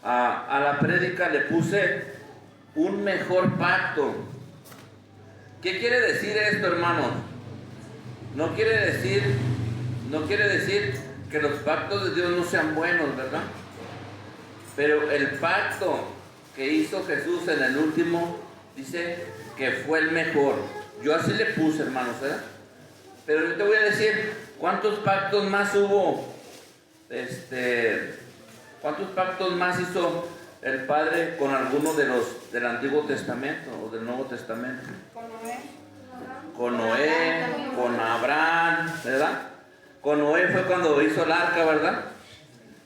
a la prédica le puse un mejor pacto. ¿Qué quiere decir esto, hermanos? No quiere decir que los pactos de Dios no sean buenos, ¿verdad? Pero el pacto que hizo Jesús en el último, dice que fue el mejor. Yo así le puse, hermanos, ¿verdad? Pero yo te voy a decir, ¿cuántos pactos más hubo? ¿Cuántos pactos más hizo el Padre con algunos de los del Antiguo Testamento o del Nuevo Testamento? Con Noé, con Abraham, ¿verdad? Con Noé fue cuando hizo el arca, ¿verdad?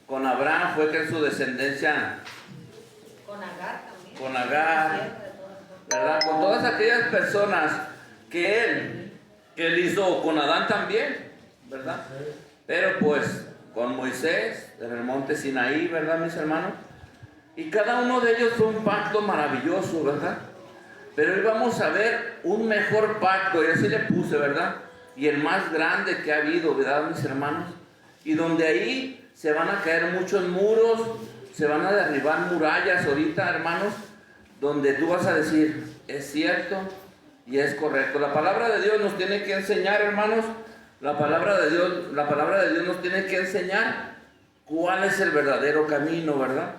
Con Abraham fue que en su descendencia, con Agar, ¿verdad? Con todas aquellas personas que él hizo, con Adán también, ¿verdad? Pero pues con Moisés en el monte Sinaí, ¿verdad, mis hermanos? Y cada uno de ellos fue un pacto maravilloso, ¿verdad? Pero hoy vamos a ver un mejor pacto, y así le puse, ¿verdad? Y el más grande que ha habido, ¿verdad, mis hermanos? Y donde ahí se van a caer muchos muros, se van a derribar murallas ahorita, hermanos, donde tú vas a decir, es cierto y es correcto. La palabra de Dios nos tiene que enseñar, hermanos, la palabra de Dios nos tiene que enseñar cuál es el verdadero camino, ¿verdad?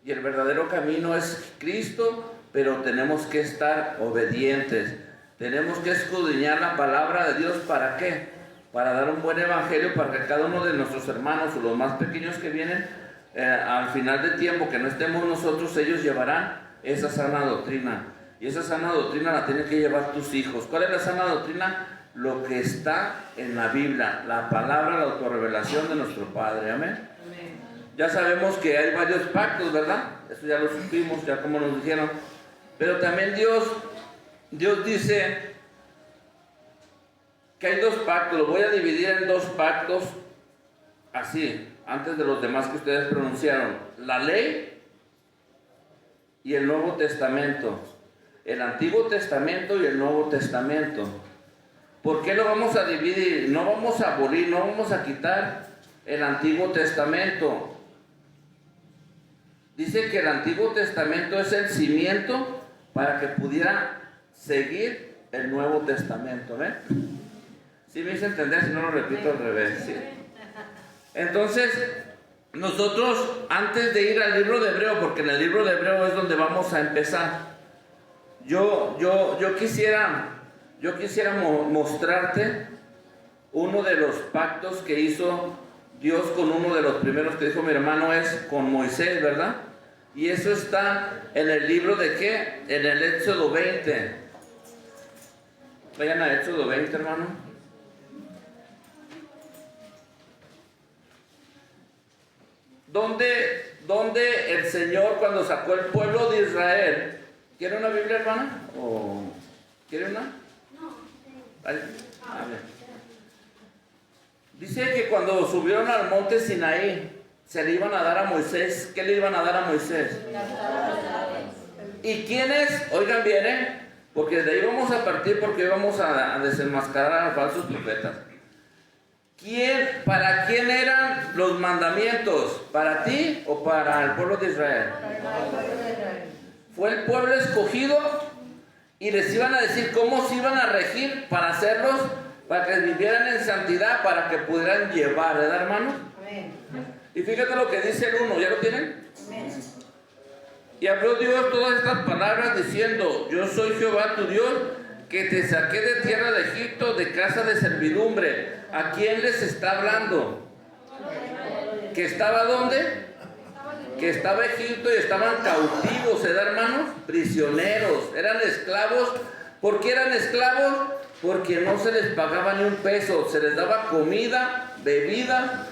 Y el verdadero camino es Cristo, pero tenemos que estar obedientes. Tenemos que escudriñar la palabra de Dios, ¿para qué? Para dar un buen evangelio, para que cada uno de nuestros hermanos o los más pequeños que vienen al final de tiempo, que no estemos nosotros, ellos llevarán esa sana doctrina. Y esa sana doctrina la tienen que llevar tus hijos. ¿Cuál es la sana doctrina? Lo que está en la Biblia, la palabra, la autorrevelación de nuestro Padre. Amén. Amén. Ya sabemos que hay varios pactos, ¿verdad? Eso ya lo supimos, ya como nos dijeron. Pero también Dios dice que hay dos pactos. Lo voy a dividir en dos pactos, así, antes de los demás que ustedes pronunciaron. La ley y el Nuevo Testamento. El Antiguo Testamento y el Nuevo Testamento. ¿Por qué lo vamos a dividir? No vamos a abolir, no vamos a quitar el Antiguo Testamento. Dice que el Antiguo Testamento es el cimiento para que pudiera seguir el Nuevo Testamento, ¿ven? ¿Sí me hice entender? Si no lo repito al revés, ¿sí? Entonces, nosotros, antes de ir al libro de Hebreo, porque en el libro de Hebreo es donde vamos a empezar, yo quisiera mostrarte uno de los pactos que hizo Dios con uno de los primeros que dijo mi hermano, es con Moisés, ¿verdad? Y eso está en el libro de ¿qué? En el Éxodo 20. Vayan a Éxodo 20, hermano. Donde el Señor, cuando sacó el pueblo de Israel, ¿quiere una Biblia, hermana? ¿O quiere una? No. ¿Vale? A ver. Dice que cuando subieron al monte Sinaí, se le iban a dar a Moisés. ¿Qué le iban a dar a Moisés? ¿Y quiénes? Oigan bien, porque de ahí vamos a partir, porque hoy vamos a desenmascarar a los falsos profetas. ¿Para quién eran los mandamientos? ¿Para ti o para el pueblo de Israel? Fue el pueblo escogido y les iban a decir cómo se iban a regir para hacerlos, para que vivieran en santidad, para que pudieran llevar, ¿verdad, hermanos? Y fíjate lo que dice el 1, ¿ya lo tienen? Y habló Dios todas estas palabras diciendo, yo soy Jehová tu Dios, que te saqué de tierra de Egipto, de casa de servidumbre. ¿A quién les está hablando? ¿Que estaba dónde? Que estaba Egipto y estaban cautivos, ¿verdad, hermanos? Prisioneros, eran esclavos. ¿Por qué eran esclavos? Porque no se les pagaba ni un peso, se les daba comida, bebida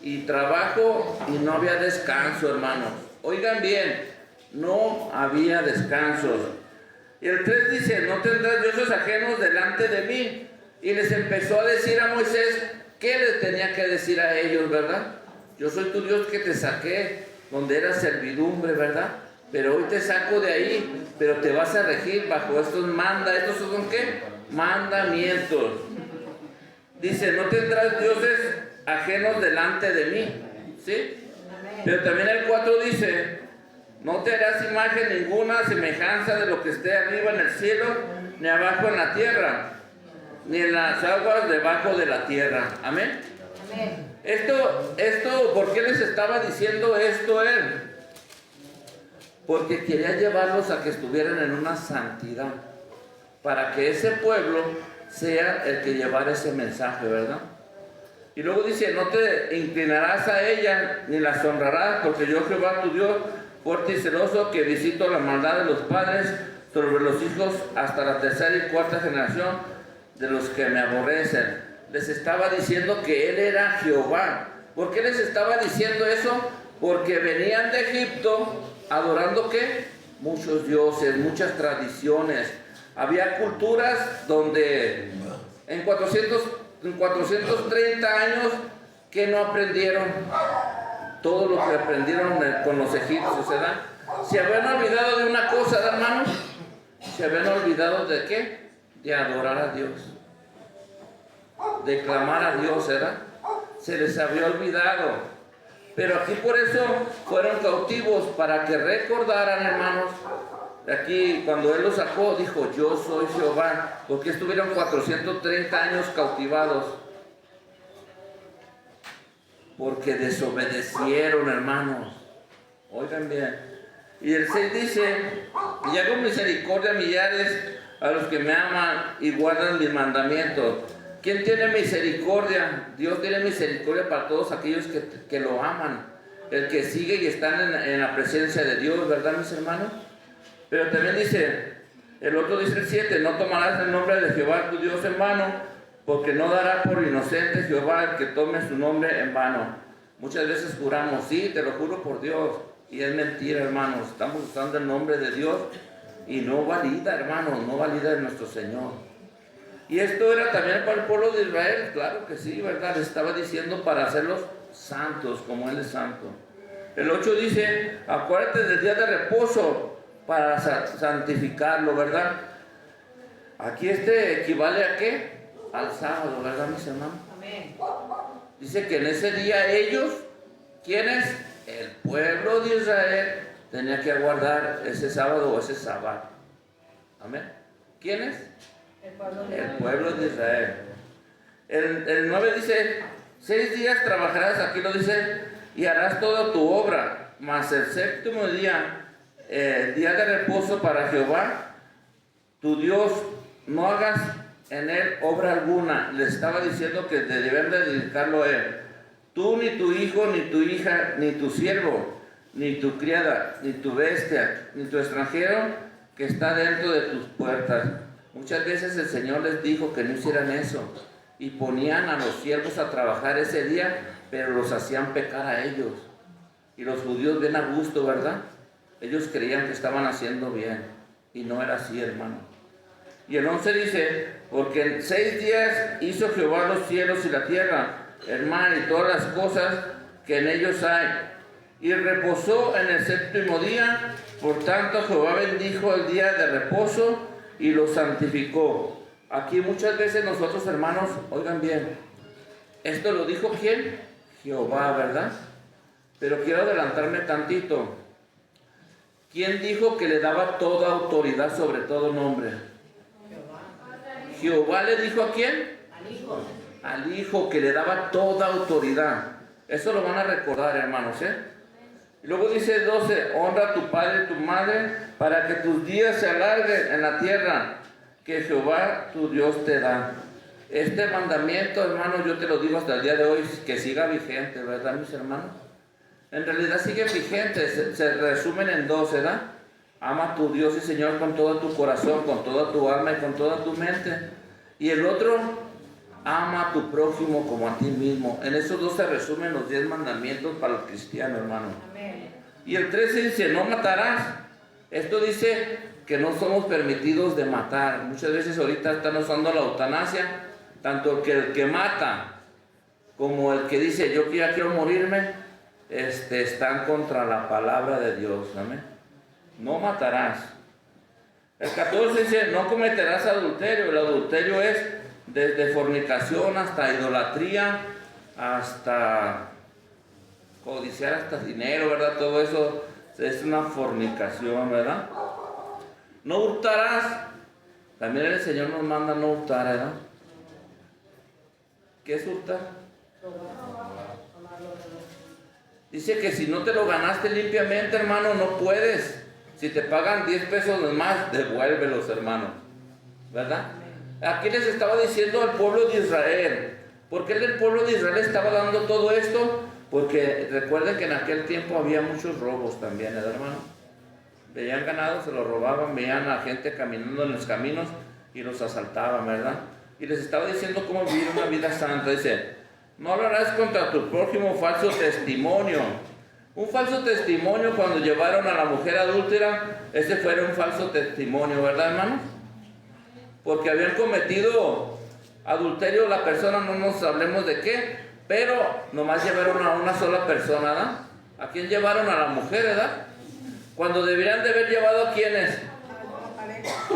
y trabajo, y no había descanso, hermanos. Oigan bien, no había descansos. Y el 3 dice, no tendrás dioses ajenos delante de mí. Y les empezó a decir a Moisés, ¿qué les tenía que decir a ellos, verdad? Yo soy tu Dios que te saqué donde era servidumbre, ¿verdad? Pero hoy te saco de ahí, pero te vas a regir bajo estos ¿estos son qué? Mandamientos. Dice, no tendrás dioses ajenos delante de mí, ¿sí? Pero también el 4 dice, no te harás imagen ninguna semejanza de lo que esté arriba en el cielo, ni abajo en la tierra, ni en las aguas debajo de la tierra. Amén. Esto, ¿por qué les estaba diciendo esto él? Porque quería llevarlos a que estuvieran en una santidad, para que ese pueblo sea el que llevara ese mensaje, ¿verdad? Y luego dice, no te inclinarás a ella, ni las honrarás, porque yo Jehová tu Dios, fuerte y celoso, que visito la maldad de los padres sobre los hijos hasta la tercera y cuarta generación de los que me aborrecen. Les estaba diciendo que él era Jehová. ¿Por qué les estaba diciendo eso? Porque venían de Egipto adorando ¿qué? Muchos dioses, muchas tradiciones. Había culturas donde en 430 años que no aprendieron todo lo que aprendieron con los egipcios, ¿verdad? Se habían olvidado de una cosa, hermanos. Se habían olvidado de ¿qué? De adorar a Dios, de clamar a Dios, ¿verdad? Se les había olvidado. Pero aquí por eso fueron cautivos, para que recordaran, hermanos. Aquí cuando él los sacó, dijo, yo soy Jehová. Porque estuvieron 430 años cautivados. Porque desobedecieron, hermanos. Oigan bien. Y el 6 dice, y hago misericordia a millares a los que me aman y guardan mis mandamientos. ¿Quién tiene misericordia? Dios tiene misericordia para todos aquellos que lo aman. El que sigue y están en la presencia de Dios, ¿verdad, mis hermanos? Pero también dice, el otro dice el 7, no tomarás el nombre de Jehová tu Dios en vano, porque no dará por inocente Jehová el que tome su nombre en vano. Muchas veces juramos, sí, te lo juro por Dios, y es mentira, hermanos. Estamos usando el nombre de Dios y no valida, hermanos, no valida nuestro Señor. Y esto era también para el pueblo de Israel, claro que sí, ¿verdad? Le estaba diciendo para hacerlos santos, como Él es santo. El 8 dice, acuérdate del día de reposo para santificarlo, ¿verdad? Aquí equivale a ¿qué? Al sábado, ¿verdad, mis hermanos? Amén. Dice que en ese día ellos, ¿quiénes? El pueblo de Israel tenía que guardar ese sábado o ese sábado. Amén. ¿Quiénes? El pueblo de Israel. El 9 dice, 6 días trabajarás, aquí lo dice, y harás toda tu obra, mas el séptimo día, el día de reposo para Jehová, tu Dios, no hagas en él obra alguna. Le estaba diciendo que deben de dedicarlo a él. Tú, ni tu hijo, ni tu hija, ni tu siervo, ni tu criada, ni tu bestia, ni tu extranjero que está dentro de tus puertas. Muchas veces el Señor les dijo que no hicieran eso y ponían a los siervos a trabajar ese día, pero los hacían pecar a ellos. Y los judíos ven a gusto, ¿verdad? Ellos creían que estaban haciendo bien y no era así, hermano. Y el 11 dice, porque en 6 días hizo Jehová los cielos y la tierra, el mar y todas las cosas que en ellos hay, y reposó en el séptimo día. Por tanto Jehová bendijo el día de reposo y lo santificó. Aquí muchas veces nosotros, hermanos, oigan bien, esto lo dijo ¿quién? Jehová, ¿verdad? Pero quiero adelantarme tantito. ¿Quién dijo que le daba toda autoridad sobre todo nombre? Jehová le dijo ¿a quién? Al Hijo. Al Hijo, que le daba toda autoridad. Eso lo van a recordar, hermanos, ¿eh? Y luego dice 12, honra a tu padre y tu madre para que tus días se alarguen en la tierra que Jehová tu Dios te da. Este mandamiento, hermanos, yo te lo digo hasta el día de hoy, que siga vigente, ¿verdad, mis hermanos? En realidad sigue vigente, se resumen en 2, ¿verdad? Ama a tu Dios y Señor con todo tu corazón, con toda tu alma y con toda tu mente. Y el otro, ama a tu prójimo como a ti mismo. En esos 2 se resumen los 10 mandamientos para los cristianos, hermano. Amén. Y el 13 dice, no matarás. Esto dice que no somos permitidos de matar. Muchas veces ahorita están usando la eutanasia, tanto el que mata como el que dice, yo ya quiero morirme, están contra la palabra de Dios. Amén. No matarás. El 14 dice, no cometerás adulterio. El adulterio es desde fornicación hasta idolatría, hasta codiciar hasta dinero, ¿verdad? Todo eso es una fornicación, ¿verdad? No hurtarás. También el Señor nos manda no hurtar, ¿verdad? ¿Qué es hurtar? Dice que si no te lo ganaste limpiamente, hermano, no puedes. Si te pagan 10 pesos más, devuélvelos, hermano, ¿verdad? Aquí les estaba diciendo al pueblo de Israel. ¿Por qué el pueblo de Israel estaba dando todo esto? Porque recuerden que en aquel tiempo había muchos robos también, ¿verdad, hermano? Veían ganado, se lo robaban, veían a gente caminando en los caminos y los asaltaban, ¿verdad? Y les estaba diciendo cómo vivir una vida santa. Dice, no hablarás contra tu prójimo falso testimonio. Un falso testimonio, cuando llevaron a la mujer adúltera, ese fue un falso testimonio, ¿verdad, hermano? Porque habían cometido adulterio la persona, no nos hablemos de qué, pero nomás llevaron a una sola persona, ¿verdad? ¿A quién llevaron? A la mujer, ¿verdad? Cuando deberían de haber llevado a quiénes,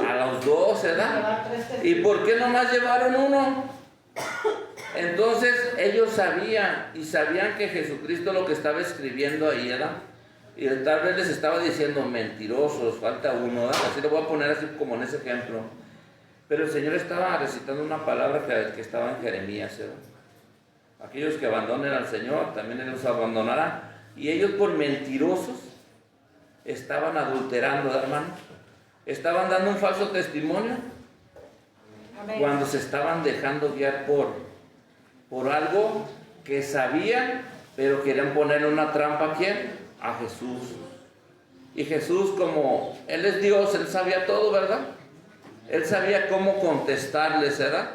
a los dos, ¿verdad? ¿Y por qué nomás llevaron uno? Entonces ellos sabían que Jesucristo lo que estaba escribiendo ahí, ¿verdad? Y tal vez les estaba diciendo mentirosos, falta uno, ¿verdad? Así lo voy a poner así como en ese ejemplo. Pero el Señor estaba recitando una palabra que estaba en Jeremías, ¿verdad? Aquellos que abandonen al Señor, también Él los abandonará. Y ellos por mentirosos estaban adulterando, hermano. Estaban dando un falso testimonio. Amén. Cuando se estaban dejando guiar por algo que sabían, pero querían ponerle una trampa. ¿A quién? A Jesús. Y Jesús, como Él es Dios, Él sabía todo, ¿verdad? Él sabía cómo contestarles, ¿verdad?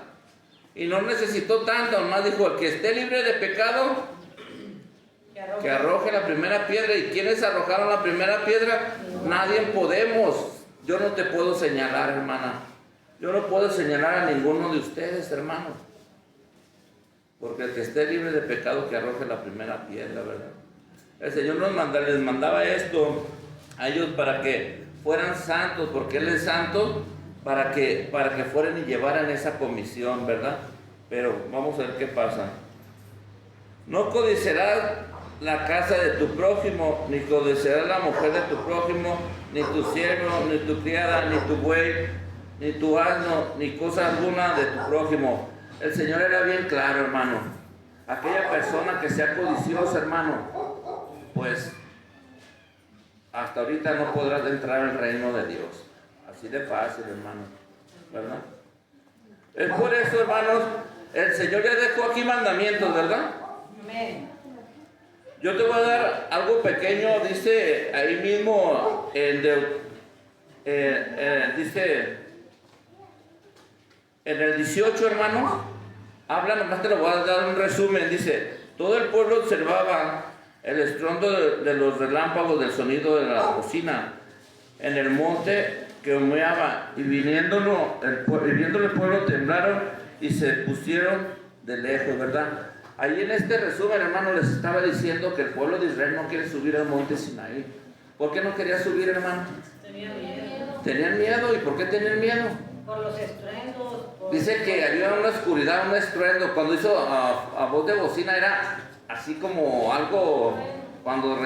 Y no necesitó tanto, nomás dijo, el que esté libre de pecado, que arroje la primera piedra. ¿Y quiénes arrojaron la primera piedra? Nadie podemos. Yo no te puedo señalar, hermana. Yo no puedo señalar a ninguno de ustedes, hermano. Porque el que esté libre de pecado, que arroje la primera piedra, ¿verdad? El Señor les mandaba esto a ellos para que fueran santos, porque Él es santo, para que fueran y llevaran esa comisión, ¿verdad? Pero vamos a ver qué pasa. No codiciarás la casa de tu prójimo, ni codiciarás la mujer de tu prójimo, ni tu siervo, ni tu criada, ni tu buey, ni tu asno, ni cosa alguna de tu prójimo. El Señor era bien claro, hermano. Aquella persona que sea codiciosa, hermano, pues hasta ahorita no podrás entrar al reino de Dios. Así de fácil, hermano, ¿verdad? Es por eso, hermanos, el Señor ya dejó aquí mandamientos, ¿verdad? Amén. Yo te voy a dar algo pequeño, dice ahí mismo, dice en el 18, hermanos, habla, nomás te lo voy a dar un resumen, dice, todo el pueblo observaba el estruendo de los relámpagos, del sonido de la bocina en el monte que humeaba, y viéndolo el pueblo temblaron y se pusieron de lejos, ¿verdad? Ahí en este resumen, hermano, les estaba diciendo que el pueblo de Israel no quiere subir al monte Sinaí. ¿Por qué no quería subir, hermano? Tenían miedo. ¿Tenían miedo? ¿Y por qué tenían miedo? Por los estruendos. Dice que había una oscuridad, un estruendo. Cuando hizo a voz de bocina era así como algo cuando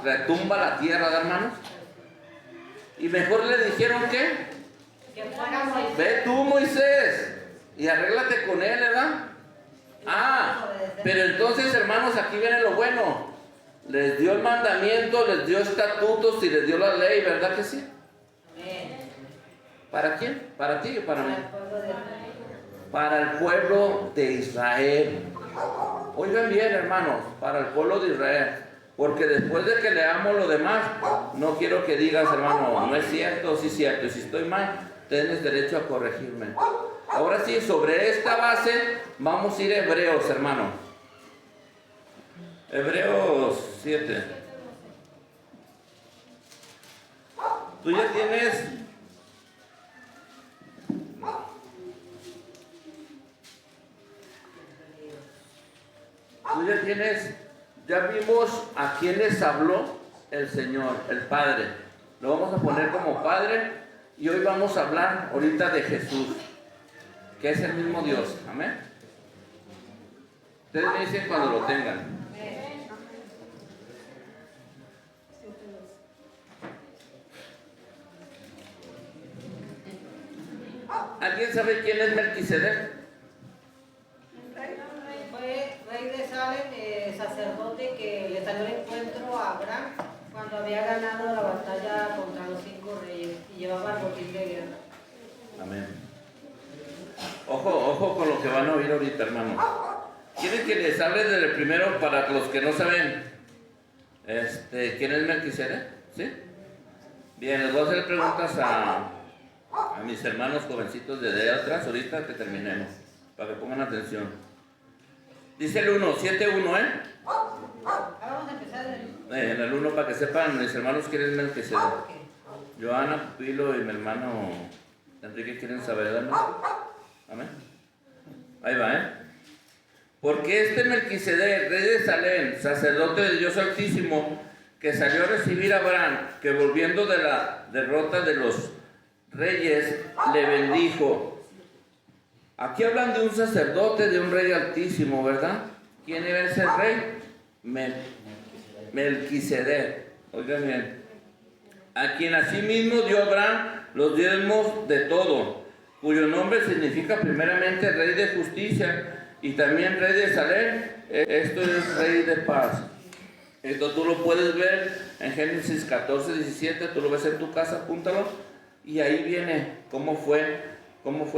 retumba la tierra, hermanos. Y mejor le dijeron que fuera Moisés. Ve tú, Moisés, y arréglate con él, ¿verdad? Pero entonces, hermanos, aquí viene lo bueno. Les dio el mandamiento, les dio estatutos y les dio la ley, ¿verdad que sí? ¿Para quién? ¿Para ti o para mí? Para el pueblo de Israel. Oigan bien, hermanos, para el pueblo de Israel. Porque después de que leamos lo demás, no quiero que digas, hermano, no es cierto, sí es cierto. Y si estoy mal, tienes derecho a corregirme. Ahora sí, sobre esta base, vamos a ir a Hebreos, hermano. Hebreos 7. Tú ya tienes... Ya vimos a quién les habló el Señor, el Padre. Lo vamos a poner como Padre y hoy vamos a hablar ahorita de Jesús, que es el mismo Dios. Amén. Ustedes me dicen cuando lo tengan. ¿Alguien sabe quién es Melquisedec? Fue rey de Salem, sacerdote que le salió al encuentro a Abraham cuando había ganado la batalla contra los 5 reyes y llevaba el botín de guerra. Amén. Ojo con lo que van a oír ahorita, hermanos. ¿Quieren que les hable del primero para los que no saben quién es Melquisedec? ¿Sí? Bien, les voy a hacer preguntas a mis hermanos jovencitos de atrás ahorita que terminemos, para que pongan atención. Dice el 1, 7-1, ¿eh? Ahora vamos a empezar En el 1 para que sepan mis hermanos quién es Melquisedec. Joana, Pupilo y mi hermano Enrique quieren saber, ¿verdad? Amén. Ahí va, ¿eh? Porque este Melquisedec, rey de Salem, sacerdote de Dios Altísimo, que salió a recibir a Abraham, que volviendo de la derrota de los reyes, le bendijo. Aquí hablan de un sacerdote, de un rey altísimo, ¿verdad? ¿Quién era ese rey? Melquisedec. Oigan bien. A quien asimismo dio Abraham los diezmos de todo, cuyo nombre significa primeramente rey de justicia y también rey de Salem. Esto es rey de paz. Esto tú lo puedes ver en Génesis 14, 17, tú lo ves en tu casa, apúntalo, y ahí viene cómo fue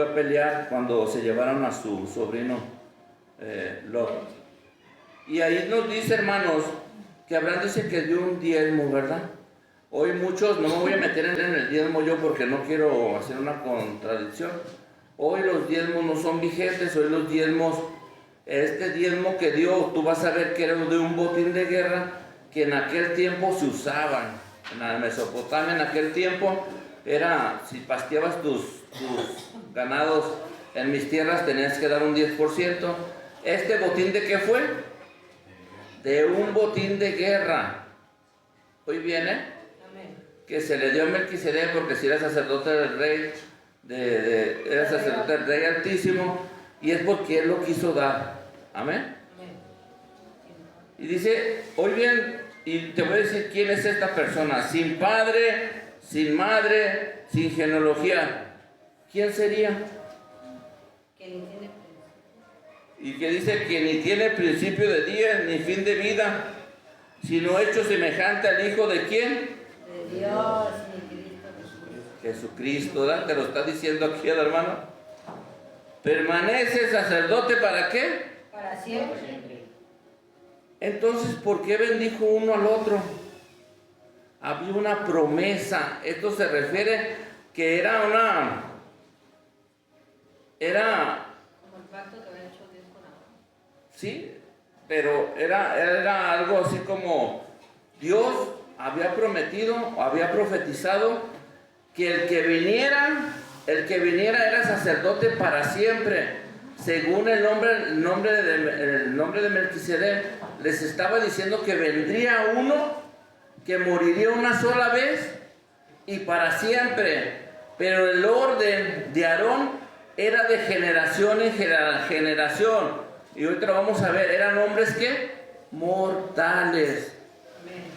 a pelear cuando se llevaron a su sobrino Lot. Y ahí nos dice, hermanos, que Abraham dice que dio un diezmo, ¿verdad? Hoy muchos, no me voy a meter en el diezmo yo porque no quiero hacer una contradicción. Hoy los diezmos no son vigentes, hoy los diezmos, este diezmo que dio, tú vas a ver que era de un botín de guerra que en aquel tiempo se usaban. En la Mesopotamia en aquel tiempo era, si pasteabas tus ganados en mis tierras tenías que dar un 10%. ¿Este botín de qué fue? De un botín de guerra. Hoy viene que se le dio a Melquisedec porque si era sacerdote del rey, era sacerdote del rey altísimo, y es porque él lo quiso dar. Amén. Y dice, hoy bien, y te voy a decir quién es esta persona, sin padre, sin madre, sin genealogía. ¿Quién sería? Que ni tiene Y que dice que ni tiene principio de día ni fin de vida, sino hecho semejante al Hijo de quién? de Dios, ni Cristo Jesús. Jesucristo, ¿verdad? Te lo está diciendo aquí el hermano. Permanece sacerdote ¿para qué? Para siempre. Entonces, ¿por qué bendijo uno al otro? Había una promesa. Esto se refiere que era Como el pacto que había hecho Dios con Abraham. sí, pero era algo así como Dios había prometido, había profetizado que el que viniera era sacerdote para siempre. Según el nombre de Melquisedec, les estaba diciendo que vendría uno que moriría una sola vez y para siempre. Pero el orden de Aarón era de generación en generación. Y hoy te lo vamos a ver, eran hombres que mortales.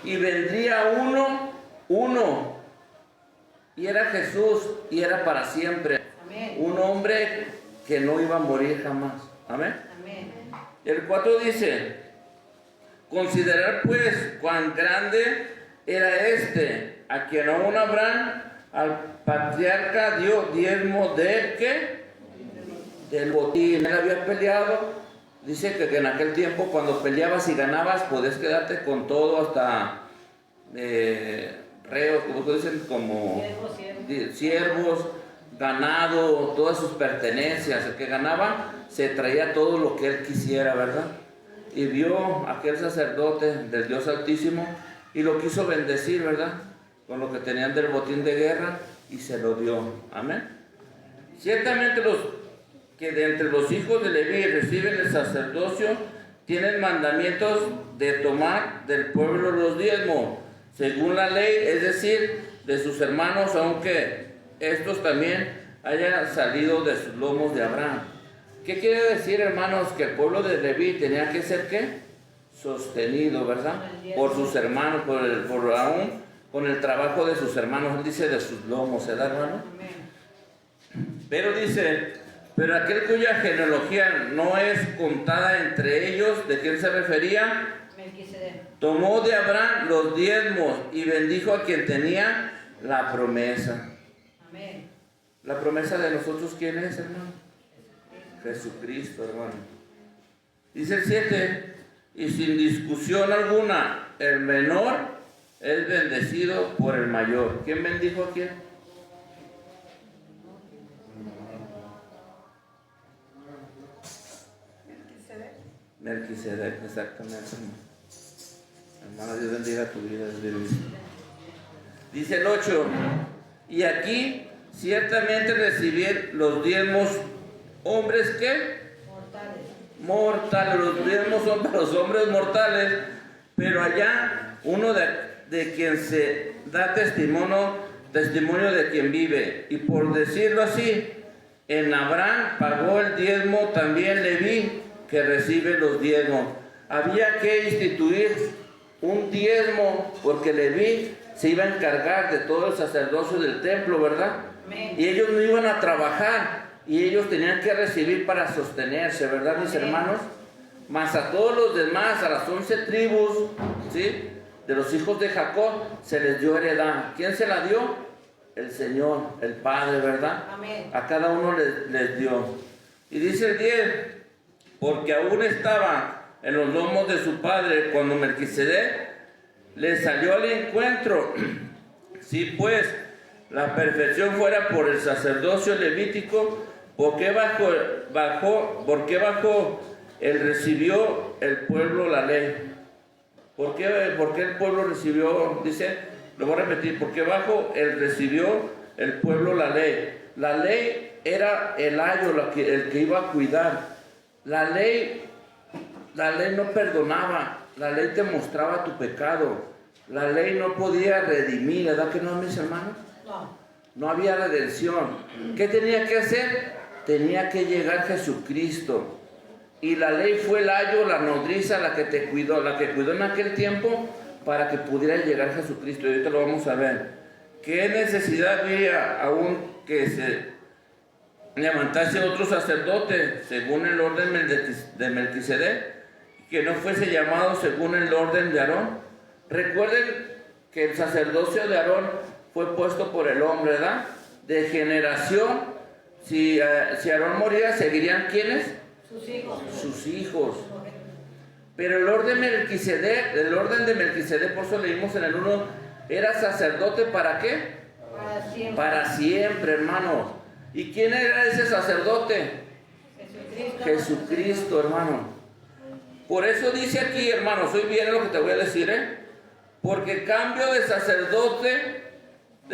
Y vendría uno, y era Jesús, y era para siempre. Amén. Un hombre que no iba a morir jamás. Amén. Amén. El 4 dice, considerar pues cuán grande era este, a quien aún Abraham, al patriarca, dio diezmo de ¿qué? Del botín. Él había peleado. Dice que en aquel tiempo cuando peleabas y ganabas podías quedarte con todo hasta reos, como dicen, como siervos, ganado, todas sus pertenencias. El que ganaba se traía todo lo que él quisiera, ¿verdad? Y vio a aquel sacerdote del Dios Altísimo y lo quiso bendecir, ¿verdad? Con lo que tenían del botín de guerra y se lo dio. Amén. Ciertamente los que de entre los hijos de Leví reciben el sacerdocio tienen mandamientos de tomar del pueblo los diezmos, según la ley, es decir, de sus hermanos, aunque estos también hayan salido de sus lomos de Abraham. ¿Qué quiere decir, hermanos? Que el pueblo de Leví tenía que ser, ¿qué? Sostenido, ¿verdad? Por sus hermanos, por aún con el trabajo de sus hermanos. Él dice de sus lomos, ¿verdad, hermano? Amén. Pero dice, pero aquel cuya genealogía no es contada entre ellos, ¿de quién se refería? Melquisedec. Tomó de Abraham los diezmos y bendijo a quien tenía la promesa. Amén. ¿La promesa de nosotros quién es, hermano? Jesucristo, hermano. Dice el 7, y sin discusión alguna, el menor es bendecido por el mayor. ¿Quién bendijo a quién? Melquisedec, exactamente. Hermano, Dios bendiga tu vida. Dice el 8, y aquí ciertamente recibir los diezmos hombres que mortales, los diezmos son para los hombres mortales, pero allá uno de quien se da testimonio de quien vive, y por decirlo así, en Abraham pagó el diezmo también Leví, que recibe los diezmos. Había que instituir un diezmo porque Leví se iba a encargar de todo el sacerdocio del templo, ¿verdad? Amén. Y ellos no iban a trabajar y ellos tenían que recibir para sostenerse, ¿verdad, mis hermanos? Más a todos los demás, a las 11 tribus, ¿sí?, de los hijos de Jacob, se les dio heredad. ¿Quién se la dio? El Señor, el Padre, ¿verdad? Amén. A cada uno les dio. Y dice el 10, porque aún estaba en los lomos de su padre cuando Melquisedec le salió al encuentro. Si pues la perfección fuera por el sacerdocio levítico, ¿por qué bajo él recibió el pueblo la ley? ¿Por qué el pueblo recibió? Dice, lo voy a repetir, porque bajo él recibió el pueblo la ley. La ley era el ayo, el que iba a cuidar. La ley no perdonaba, la ley te mostraba tu pecado, la ley no podía redimir, ¿verdad que no, mis hermanos? No. No había redención. ¿Qué tenía que hacer? Tenía que llegar Jesucristo. Y la ley fue el ayo, la nodriza, la que te cuidó, la que cuidó en aquel tiempo para que pudiera llegar Jesucristo. Y ahorita lo vamos a ver. ¿Qué necesidad había aún que se levantase otro sacerdote según el orden de Melquisedec, que no fuese llamado según el orden de Aarón? Recuerden que el sacerdocio de Aarón fue puesto por el hombre, ¿verdad? De generación, si Aarón moría, ¿seguirían quiénes? Sus hijos. Sus hijos. Pero el orden de Melquisedec, por eso leímos en el 1, era sacerdote ¿para qué? Para siempre. Para siempre, hermanos. ¿Y quién era ese sacerdote? Jesucristo, hermano. Por eso dice aquí, hermanos, hoy viene lo que te voy a decir, porque cambio de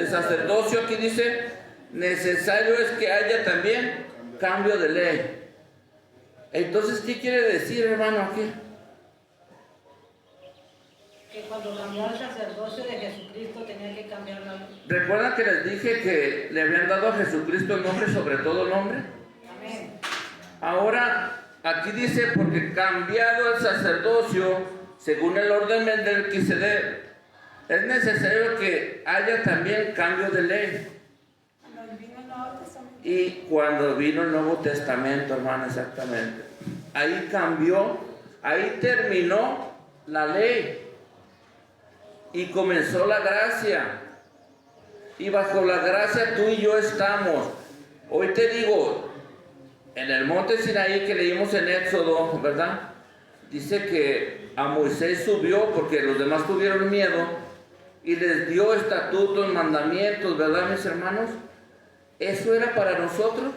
sacerdocio, aquí dice, necesario es que haya también cambio de ley. Entonces, ¿qué quiere decir, hermano, aquí? Que cuando cambió el sacerdocio de Jesucristo tenía que cambiar la ley. ¿Recuerdan que les dije que le habían dado a Jesucristo el nombre sobre todo nombre? Amén. Ahora, aquí dice, porque cambiado el sacerdocio, según el orden de Melquisedec, es necesario que haya también cambio de ley. Y cuando vino el Nuevo Testamento, hermano, exactamente. Ahí cambió, ahí terminó la ley. Y comenzó la gracia. Y bajo la gracia tú y yo estamos. Hoy te digo, en el monte Sinaí que leímos en Éxodo, ¿verdad? Dice que a Moisés subió porque los demás tuvieron miedo y les dio estatutos, mandamientos, ¿verdad, mis hermanos? ¿Eso era para nosotros?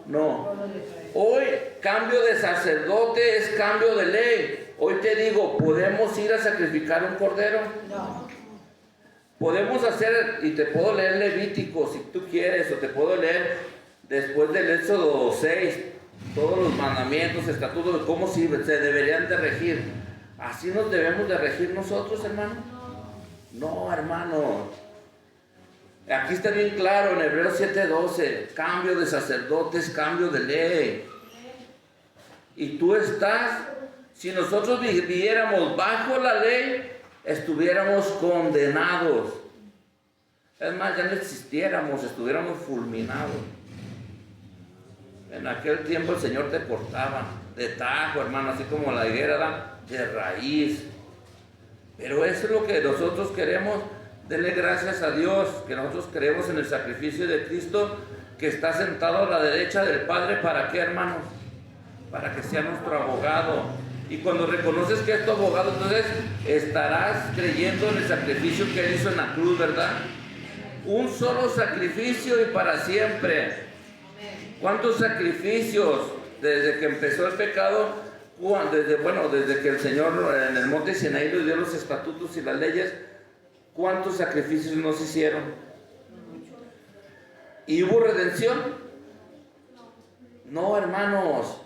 No. Hoy cambio de sacerdote es cambio de ley. Hoy te digo, ¿podemos ir a sacrificar un cordero? No. Podemos hacer, y te puedo leer Levítico si tú quieres, o te puedo leer después del Éxodo 6, todos los mandamientos, estatutos de cómo se deberían de regir. ¿Así nos debemos de regir nosotros, hermano? No, hermano. Aquí está bien claro en Hebreos 7:12, cambio de sacerdotes, cambio de ley. Y tú estás, si nosotros viviéramos bajo la ley, estuviéramos condenados. Es más, ya no existiéramos, estuviéramos fulminados. En aquel tiempo el Señor te cortaba de tajo, hermano, así como la higuera era de raíz. Pero eso es lo que nosotros queremos. Denle gracias a Dios que nosotros creemos en el sacrificio de Cristo, que está sentado a la derecha del Padre. ¿Para qué, hermanos? Para que sea nuestro abogado. Y cuando reconoces que es tu abogado, entonces estarás creyendo en el sacrificio que Él hizo en la cruz, ¿verdad? Un solo sacrificio y para siempre. ¿Cuántos sacrificios desde que empezó el pecado? Desde que el Señor en el monte Sinaí le dio los estatutos y las leyes, ¿cuántos sacrificios nos hicieron? ¿Y hubo redención? No, hermanos.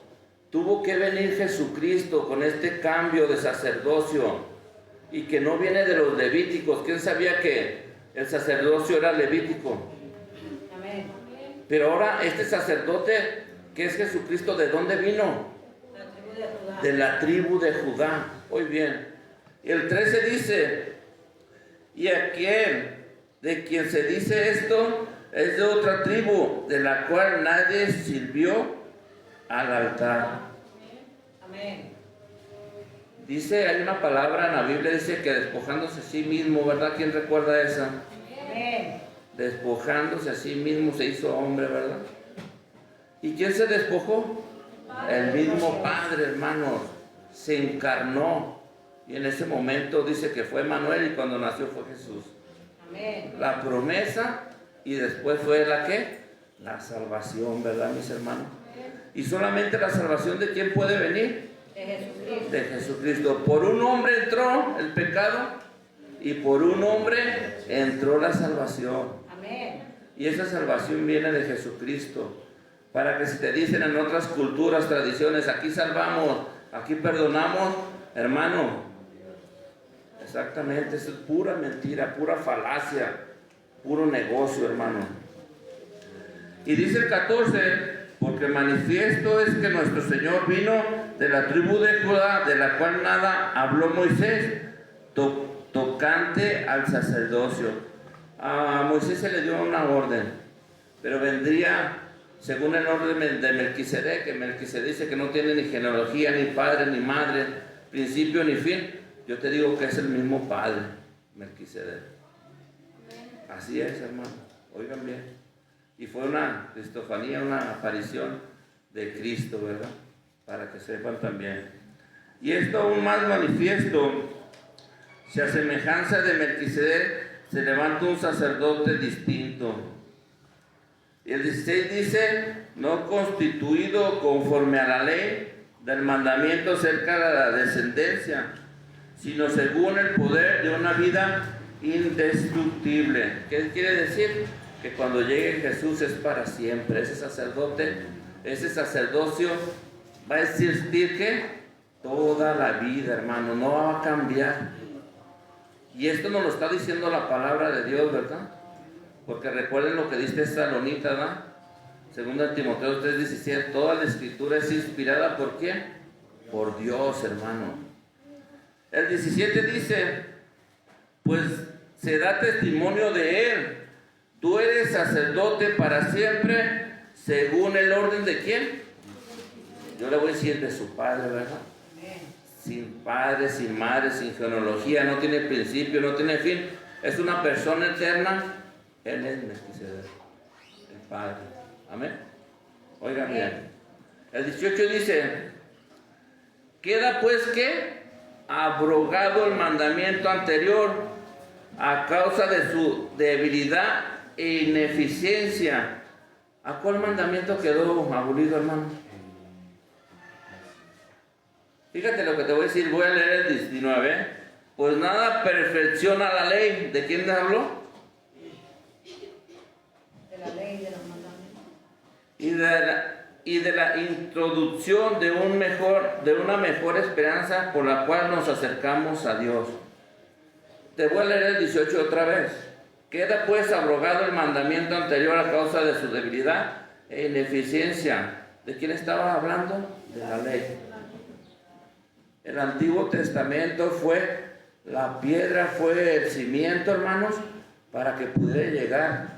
Tuvo que venir Jesucristo con este cambio de sacerdocio y que no viene de los levíticos. ¿Quién sabía que el sacerdocio era levítico? Amén. Pero ahora este sacerdote, que es Jesucristo, ¿de dónde vino? La tribu de Judá. De la tribu de Judá. Muy bien. Y el 13 dice, ¿y a quién? De quien se dice esto es de otra tribu, de la cual nadie sirvió al altar. Amén. Dice, hay una palabra en la Biblia, dice que despojándose a sí mismo, ¿verdad? ¿Quién recuerda esa? Amén. Despojándose a sí mismo se hizo hombre, ¿verdad? ¿Y quién se despojó? El mismo Padre, hermanos. Se encarnó. Y en ese momento dice que fue Manuel y cuando nació fue Jesús. Amén. La promesa y después fue la ¿qué? La salvación, ¿verdad, mis hermanos? Y solamente la salvación ¿de quién puede venir? De Jesucristo. De Jesucristo. Por un hombre entró el pecado y por un hombre entró la salvación. Amén. Y esa salvación viene de Jesucristo. Para que si te dicen en otras culturas, tradiciones, aquí salvamos, aquí perdonamos, hermano, exactamente, eso es pura mentira, pura falacia, puro negocio, hermano. Y dice el 14, porque manifiesto es que nuestro Señor vino de la tribu de Judá, de la cual nada habló Moisés, tocante al sacerdocio. A Moisés se le dio una orden, pero vendría según el orden de Melquisedec, que Melquisedec dice que no tiene ni genealogía, ni padre, ni madre, principio ni fin. Yo te digo que es el mismo Padre, Melquisedec. Así es, hermano, oigan bien. Y fue una cristofanía, una aparición de Cristo, ¿verdad? Para que sepan también. Y esto aún más manifiesto, si a semejanza de Melquisedec se levanta un sacerdote distinto. Y el 16 dice, no constituido conforme a la ley del mandamiento acerca de la descendencia, sino según el poder de una vida indestructible. ¿Qué quiere decir? Que cuando llegue Jesús es para siempre. Ese sacerdote, ese sacerdocio va a existir que toda la vida, hermano, no va a cambiar. Y esto nos lo está diciendo la palabra de Dios, ¿verdad? Porque recuerden lo que dice Salonita, ¿verdad? Segundo Timoteo 3:17, toda la escritura es inspirada ¿por quién? Por Dios, hermano. El 17 dice, pues se da testimonio de Él. Tú eres sacerdote para siempre, según el orden de quién. Yo le voy a decir de su padre, ¿verdad? Sin padre, sin madre, sin genealogía, no tiene principio, no tiene fin. Es una persona eterna. Él es Melquisedec, el Padre. Amén. Oigan bien. El 18 dice, queda pues que abrogado el mandamiento anterior a causa de su debilidad e ineficiencia. ¿A cuál mandamiento quedó abolido, hermano? Fíjate lo que te voy a decir, voy a leer el 19. Pues nada perfecciona la ley. ¿De quién te habló? De la ley de los mandamientos. Y de la introducción de una mejor esperanza por la cual nos acercamos a Dios. Te voy a leer el 18 otra vez. Queda pues abrogado el mandamiento anterior a causa de su debilidad e ineficiencia. ¿De quién estaba hablando? De la ley. El Antiguo Testamento fue, la piedra fue el cimiento, hermanos, para que pudiera llegar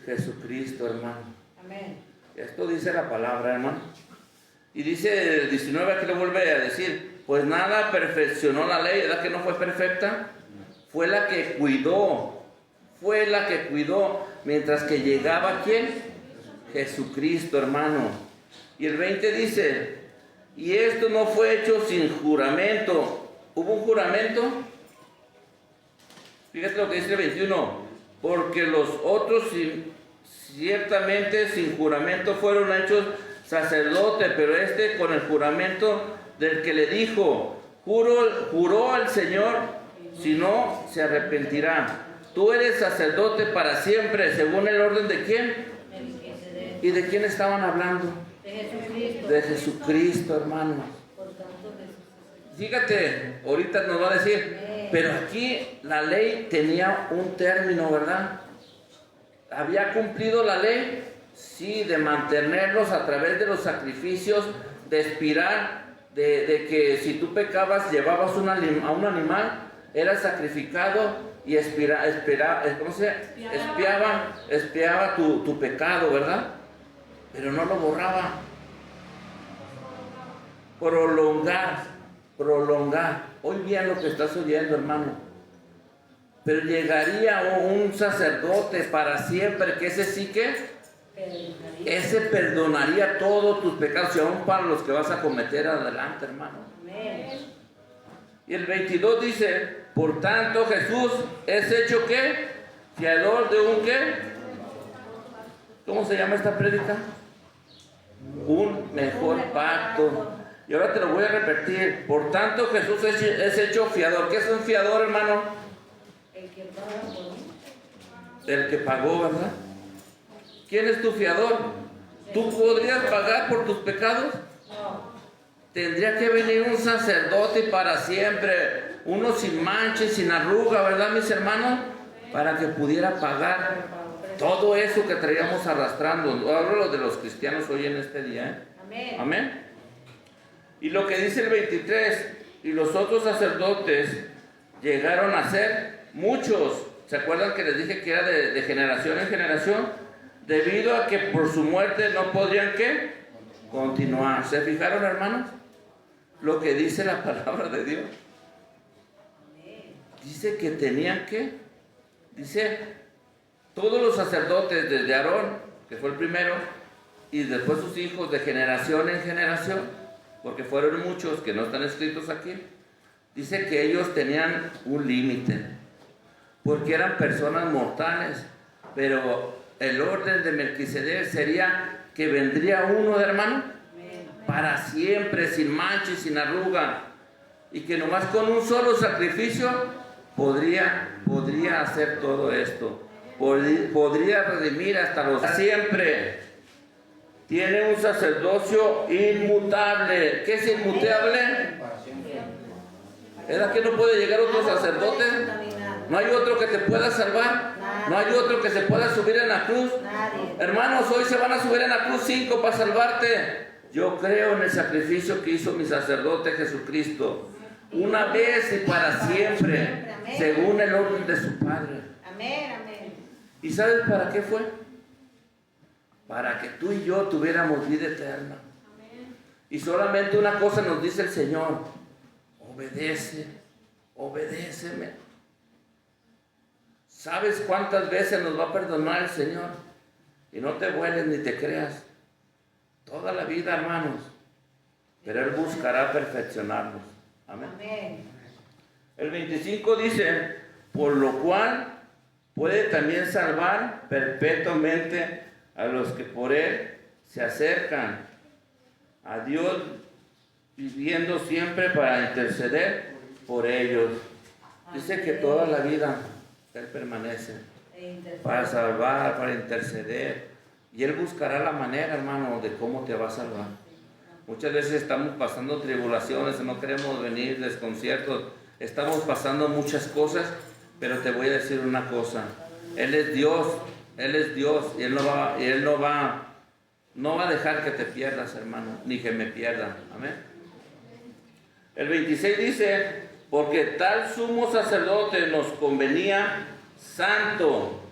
Jesucristo, hermano. Amén. Esto dice la palabra, hermano. Y dice el 19, aquí lo vuelve a decir, pues nada perfeccionó la ley, ¿verdad que no fue perfecta? Fue la que cuidó, mientras que llegaba, ¿quién? Jesucristo, hermano. Y el 20 dice, y esto no fue hecho sin juramento. ¿Hubo un juramento? Fíjate lo que dice el 21, porque los otros ciertamente sin juramento fueron hechos sacerdote, pero este con el juramento del que le dijo, juró al Señor, si no se arrepentirá. Tú eres sacerdote para siempre, según el orden de quién. ¿Y de quién estaban hablando? De Jesucristo. De Jesucristo, hermanos. Fíjate, ahorita nos va a decir, pero aquí la ley tenía un término, ¿verdad? ¿Había cumplido la ley? Sí, de mantenerlos a través de los sacrificios, de expirar, de que si tú pecabas, llevabas a un animal, era sacrificado y expiaba tu pecado, ¿verdad? Pero no lo borraba. Prolongar. Oye bien lo que estás oyendo, hermano. Pero llegaría un sacerdote para siempre, que ese sí que ese perdonaría todos tus pecados, y aún para los que vas a cometer adelante, hermano. Amén. Y el 22 dice, por tanto Jesús es hecho ¿qué? Fiador de un ¿qué? ¿Cómo se llama esta prédica? Un mejor pacto. Y ahora te lo voy a repetir. Por tanto Jesús es hecho fiador. ¿Qué es un fiador, hermano? El que pagó. El que pagó, ¿verdad? ¿Quién es tu fiador? ¿Tú podrías pagar por tus pecados? No. Tendría que venir un sacerdote para siempre, uno sin mancha y sin arruga, ¿verdad, mis hermanos? Para que pudiera pagar todo eso que traíamos arrastrando. Hablo de los cristianos hoy en este día, ¿eh? Amén. Amén. Y lo que dice el 23, y los otros sacerdotes llegaron a ser muchos. ¿Se acuerdan que les dije que era de generación en generación? Debido a que por su muerte no podrían, ¿qué? Continuar. ¿Se fijaron, hermanos? Lo que dice la palabra de Dios. Dice que tenían que, dice, todos los sacerdotes desde Aarón, que fue el primero, y después sus hijos de generación en generación, porque fueron muchos que no están escritos aquí, dice que ellos tenían un límite, porque eran personas mortales, pero el orden de Melquisedec sería que vendría uno, hermano, para siempre, sin mancha y sin arruga, y que nomás con un solo sacrificio podría hacer todo esto, podría redimir hasta los siempre. Tiene un sacerdocio inmutable. ¿Qué es inmutable? ¿Es que no puede llegar otro sacerdote? ¿No hay otro que te pueda salvar? ¿No hay otro que se pueda subir en la cruz? Hermanos, hoy se van a subir en la cruz 5 para salvarte. Yo creo en el sacrificio que hizo mi sacerdote Jesucristo, una vez y para siempre, según el orden de su Padre. ¿Y sabes para qué fue? Para que tú y yo tuviéramos vida eterna. Y solamente una cosa nos dice el Señor: obedéceme. ¿Sabes cuántas veces nos va a perdonar el Señor? Y no te vueles ni te creas. Toda la vida, hermanos. Pero Él buscará perfeccionarnos. Amén. El 25 dice, por lo cual puede también salvar perpetuamente a los que por Él se acercan a Dios, viviendo siempre para interceder por ellos. Dice que toda la vida Él permanece para salvar, para interceder. Y Él buscará la manera, hermano, de cómo te va a salvar. Muchas veces estamos pasando tribulaciones, no queremos venir, desconciertos. Estamos pasando muchas cosas, pero te voy a decir una cosa. Él es Dios, y Él no va a dejar que te pierdas, hermano, ni que me pierda. Amén. El 26 dice, porque tal sumo sacerdote nos convenía santo,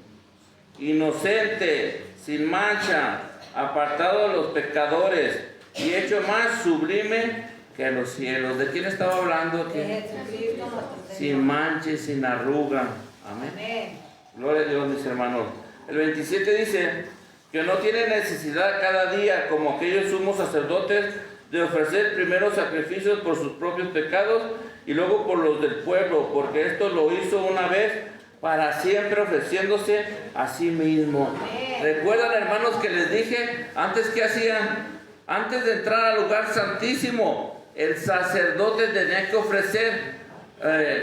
inocente, sin mancha, apartado de los pecadores y hecho más sublime que los cielos. ¿De quién estaba hablando aquí? De Jesucristo nuestro Señor. Sin mancha y sin arruga. Amén. Amén. Gloria a Dios, mis hermanos. El 27 dice que no tiene necesidad cada día, como aquellos sumos sacerdotes, de ofrecer primero sacrificios por sus propios pecados y luego por los del pueblo, porque esto lo hizo una vez para siempre, ofreciéndose a sí mismo. Amén. ¿Recuerdan, hermanos, que les dije antes que hacían? Antes de entrar al lugar santísimo, el sacerdote tenía que ofrecer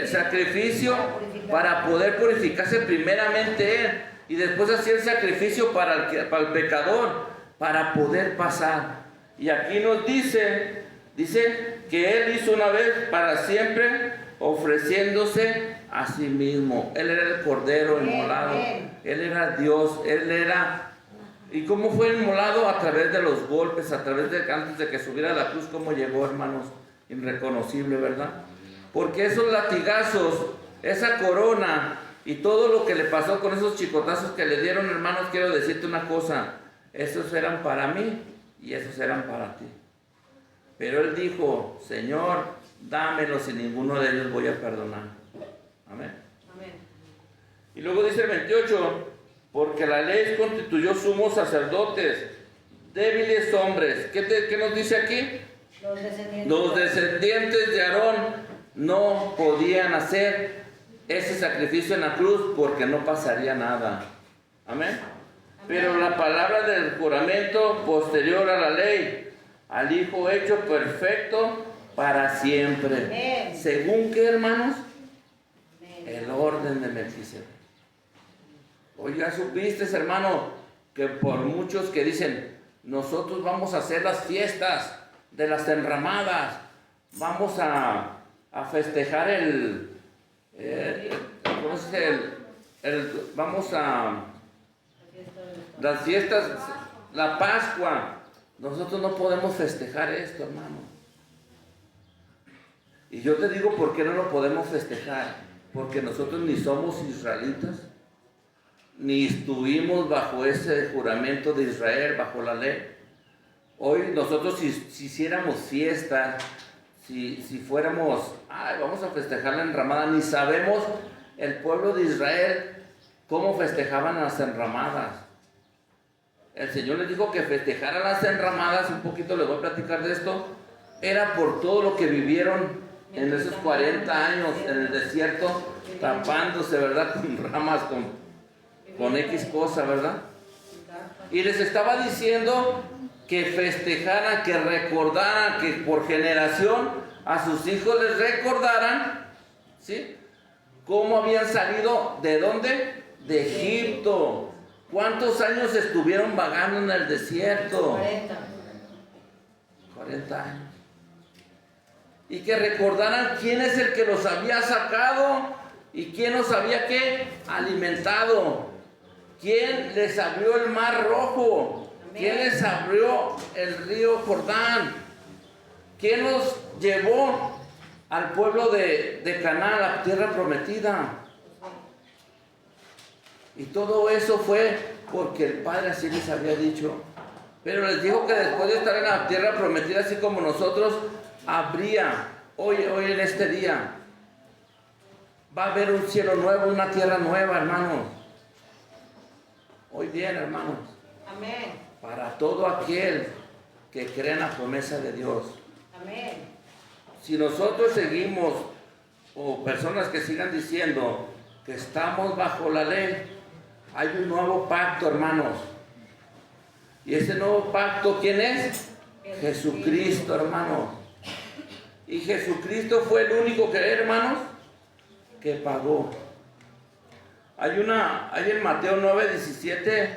sacrificio para poder purificarse primeramente él, y después hacía el sacrificio para el pecador, para poder pasar. Y aquí nos dice que él hizo una vez para siempre, ofreciéndose a sí mismo. Él era el cordero inmolado, él era Dios, él era. ¿Y cómo fue inmolado? A través de los golpes, a través de antes de que subiera a la cruz, cómo llegó, hermanos, irreconocible, ¿verdad? Porque esos latigazos, esa corona y todo lo que le pasó con esos chicotazos que le dieron, hermanos, quiero decirte una cosa, esos eran para mí y esos eran para ti. Pero él dijo, Señor, dámelos y ninguno de ellos voy a perdonar. Amén. Amén. Y luego dice el 28, porque la ley constituyó sumos sacerdotes, débiles hombres. ¿Qué nos dice aquí? Los descendientes de Aarón no podían hacer ese sacrificio en la cruz porque no pasaría nada. Amén. Pero la palabra del juramento posterior a la ley, al Hijo hecho perfecto para siempre. Amén. ¿Según qué, hermanos? Amén. El orden de Melquisedec. Oiga, supiste, hermano, que por muchos que dicen, nosotros vamos a hacer las fiestas de las enramadas, vamos a festejar ¿cómo se dice? Vamos a las fiestas, la Pascua. Nosotros no podemos festejar esto, hermano. Y yo te digo por qué no lo podemos festejar. Porque nosotros ni somos israelitas, ni estuvimos bajo ese juramento de Israel, bajo la ley. Hoy nosotros si hiciéramos fiesta, si fuéramos, vamos a festejar la enramada, ni sabemos el pueblo de Israel cómo festejaban las enramadas. El Señor les dijo que festejaran las enramadas, un poquito les voy a platicar de esto, era por todo lo que vivieron en esos 40 años en el desierto, tapándose, ¿verdad? Con ramas, con X cosa, ¿verdad? Y les estaba diciendo que festejaran, que recordaran, que por generación a sus hijos les recordaran, ¿sí? Cómo habían salido, ¿de dónde? De Egipto. ¿Cuántos años estuvieron vagando en el desierto? 40 años. Y que recordaran quién es el que los había sacado y quién los había ¿qué? Alimentado. ¿Quién les abrió el mar rojo? ¿Quién les abrió el río Jordán? ¿Quién los llevó al pueblo de Canaán, a la tierra prometida? Y todo eso fue porque el Padre así les había dicho. Pero les dijo que después de estar en la tierra prometida, así como nosotros, habría, hoy en este día, va a haber un cielo nuevo, una tierra nueva, hermanos. Hoy bien, hermanos. Amén. Para todo aquel que cree en la promesa de Dios. Amén. Si nosotros seguimos, o personas que sigan diciendo que estamos bajo la ley, hay un nuevo pacto, hermanos. Y ese nuevo pacto, ¿quién es? Jesucristo, hermanos. Y Jesucristo fue el único que, hermanos, que pagó. Hay en Mateo 9:17,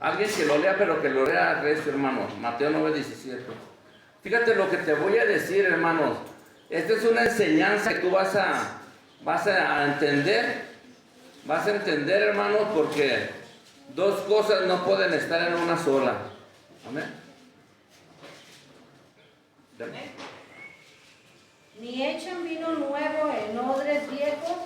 alguien que lo lea, pero que lo lea resto, hermanos. Mateo 9:17. Fíjate lo que te voy a decir, hermanos. Esta es una enseñanza que tú vas a entender. Vas a entender, hermanos, porque dos cosas no pueden estar en una sola. Amén. Amén. Ni echan vino nuevo en odres viejos,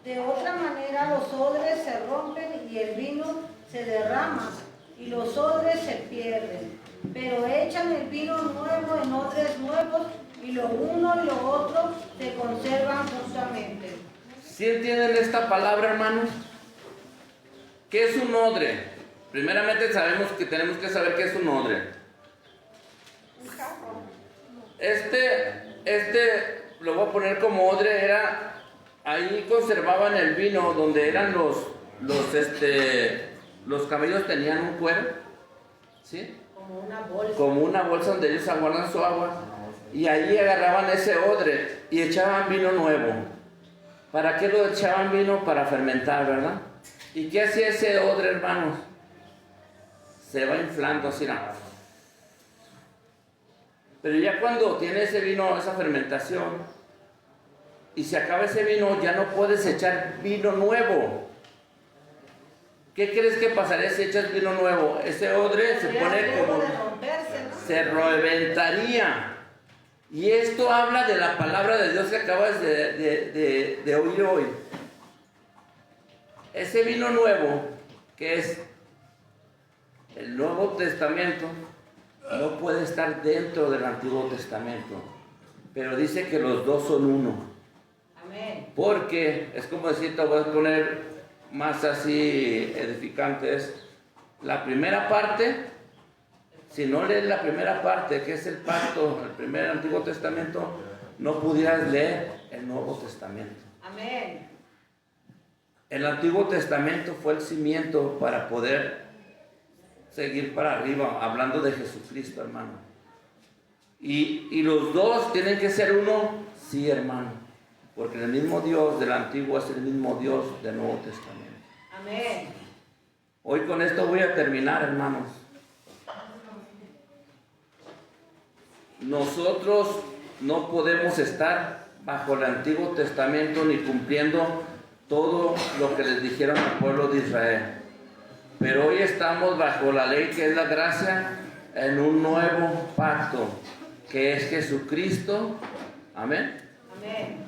de otra manera los odres se rompen y el vino se derrama, y los odres se pierden, pero echan el vino nuevo en odres nuevos, y lo uno y lo otro se conservan justamente. ¿Sí entienden esta palabra, hermanos? ¿Qué es un odre? Primeramente sabemos que tenemos que saber qué es un odre. Lo voy a poner como odre, ahí conservaban el vino, donde eran los camellos tenían un cuero, ¿sí? Como una bolsa donde ellos aguardan su agua, y ahí agarraban ese odre y echaban vino nuevo. ¿Para qué lo echaban vino? Para fermentar, ¿verdad? ¿Y qué hacía ese odre, hermanos? Se va inflando así, ¿no? Pero ya cuando tiene ese vino, esa fermentación, y se acaba ese vino, ya no puedes echar vino nuevo. ¿Qué crees que pasaría si echas vino nuevo? Ese odre se pone como... se reventaría. Y esto habla de la palabra de Dios que acabas de oír hoy. Ese vino nuevo, que es el Nuevo Testamento, no puede estar dentro del Antiguo Testamento. Pero dice que los dos son uno. Amén. Porque es como decir, te voy a poner más así edificantes. La primera parte, si no lees la primera parte, que es el pacto, el primer Antiguo Testamento, no pudieras leer el Nuevo Testamento. Amén. El Antiguo Testamento fue el cimiento para poder seguir para arriba, hablando de Jesucristo, hermano. Y los dos tienen que ser uno, sí, hermano, porque el mismo Dios del Antiguo es el mismo Dios del Nuevo Testamento. Amén. Hoy con esto voy a terminar, hermanos. Nosotros no podemos estar bajo el Antiguo Testamento ni cumpliendo todo lo que les dijeron al pueblo de Israel. Pero hoy estamos bajo la ley, que es la gracia, en un nuevo pacto, que es Jesucristo. Amén. Amén.